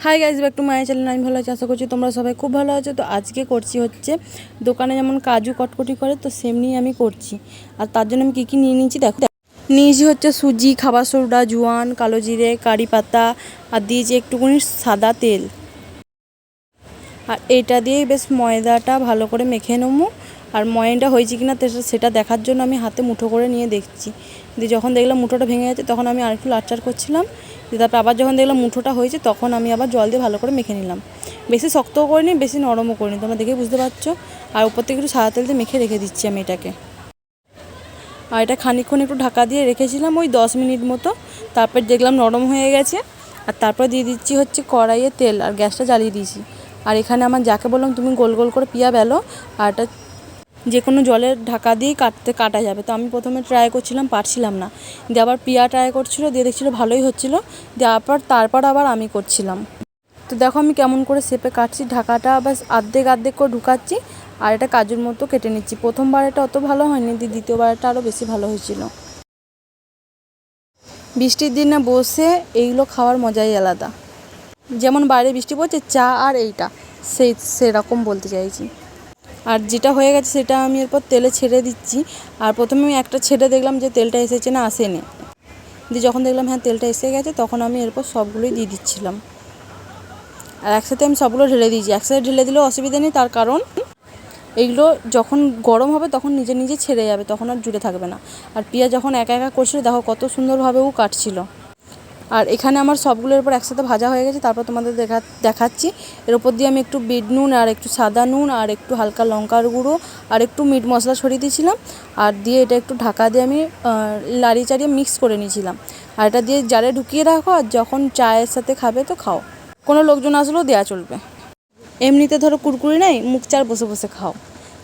Hi guys, back to my channel. আমি ভালো আছি, আশা করছি তোমরা সবাই খুব ভালো আছো। তো আজকে করছি হচ্ছে দোকানে যেমন কাজু কটকটি করে, তো সেমনি আমি করছি। আর তার জন্য আমি কী নিয়ে নিয়েছি দেখো। নিয়েছি হচ্ছে সুজি, খাবার সোডা, জোয়ান, কালো জিরে, কারি পাতা, আর দিয়েছি একটুখানি সাদা তেল। আর এটা দিয়েই বেশ ময়দাটা ভালো করে মেখে নেবো। আর ময়নটা হয়েছে কিনা সেটা দেখার জন্য আমি হাতে মুঠো করে নিয়ে দেখছি। দিয়ে যখন দেখলাম মুঠোটা ভেঙে যাচ্ছে, তখন আমি আরেকটু লাড়চাড় করছিলাম। দিয়ে তারপর আবার যখন দেখলাম মুঠোটা হয়েছে, তখন আমি আবার জল দিয়ে ভালো করে মেখে নিলাম। বেশি শক্তও করিনি, বেশি নরমও করিনি, তোমরা দেখেই বুঝতে পারছো। আর উপর থেকে একটু সাদা তেল দিয়ে মেখে রেখে দিচ্ছি আমি এটাকে। আর এটা খানিকক্ষণ একটু ঢাকা দিয়ে রেখেছিলাম, ওই 10 মিনিট মতো। তারপর দেখলাম নরম হয়ে গেছে। আর তারপর দিয়ে দিচ্ছি হচ্ছে কড়াইয়ে তেল, আর গ্যাসটা জ্বালিয়ে দিয়েছি। আর এখানে আমার যাকে বললাম তুমি গোল গোল করে পিয়া বেলো, আর এটা যে কোনো জলের ঢাকা দিয়েই কাটা যাবে। তো আমি প্রথমে ট্রাই করছিলাম, পারছিলাম না। দিয়ে আবার পিয়া ট্রাই করছিলো, দিয়ে দেখছিলো ভালোই হচ্ছিলো। দিয়ে তারপর আবার আমি করছিলাম। তো দেখো আমি কেমন করে শেপে কাটছি, ঢাকাটা বাস আর্ধেক করে ঢুকাচ্ছি। আর এটা কাজুর মতো কেটে নিচ্ছি। প্রথমবার এটা অত ভালো হয়নি, দ্বিতীয়বার এটা আরও বেশি ভালো হয়েছিল। বৃষ্টির দিনে বসে এইগুলো খাওয়ার মজাই আলাদা। যেমন বাইরে বৃষ্টি পড়ছে, চা আর এইটা সেরকম বলতে চাইছি। আর যেটা হয়ে গেছে সেটা আমি এরপর তেলে ছেড়ে দিচ্ছি। আর প্রথমে আমি একটা ছেড়ে দেখলাম যে তেলটা এসেছে না আসেনি। দিয়ে যখন দেখলাম হ্যাঁ তেলটা এসে গেছে, তখন আমি এরপর সবগুলোই দিয়ে দিচ্ছিলাম। আর একসাথে আমি সবগুলো ঢেলে দিয়েছি। একসাথে ঢেলে দিলেও অসুবিধা নেই, তার কারণ এইগুলো যখন গরম হবে তখন নিজে নিজে ছেড়ে যাবে, তখন আর জুড়ে থাকবে না। আর পিয়া যখন একা একা করছিল, দেখো কত সুন্দরভাবে ও কাটছিল। আর এখানে আমার সবগুলোর উপর একসাথে ভাজা হয়ে গেছে। তারপর তোমাদের দেখাচ্ছি। এর উপর দিয়ে আমি একটু বিট নুন, আর একটু সাদা নুন, আর একটু হালকা লঙ্কার গুঁড়ো, আর একটু মিট মশলা ছড়িয়ে দিয়েছিলাম। আর দিয়ে এটা একটু ঢাকা দিয়ে আমি লাড়িয়ে চাড়িয়ে মিক্স করে নিয়েছিলাম। আর এটা দিয়ে জারে ঢুকিয়ে রাখো, আর যখন চায়ের সাথে খাবে তো খাও। কোনো লোকজন আসলেও দেওয়া চলবে। এমনিতে ধরো কুরকুরি নেই, মুখ চার বসে বসে খাও,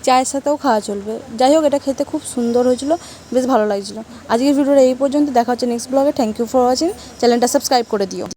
চায়ের সাথেও খাওয়া চলবে। যাই হোক, এটা খেতে খুব সুন্দর হয়েছিল, বেশ ভালো লাগছিলো। আজকের ভিডিওটা এই পর্যন্ত। দেখা হচ্ছে নেক্সট ব্লগে। Thank you for watching. চ্যানেলটা সাবস্ক্রাইব করে দিও।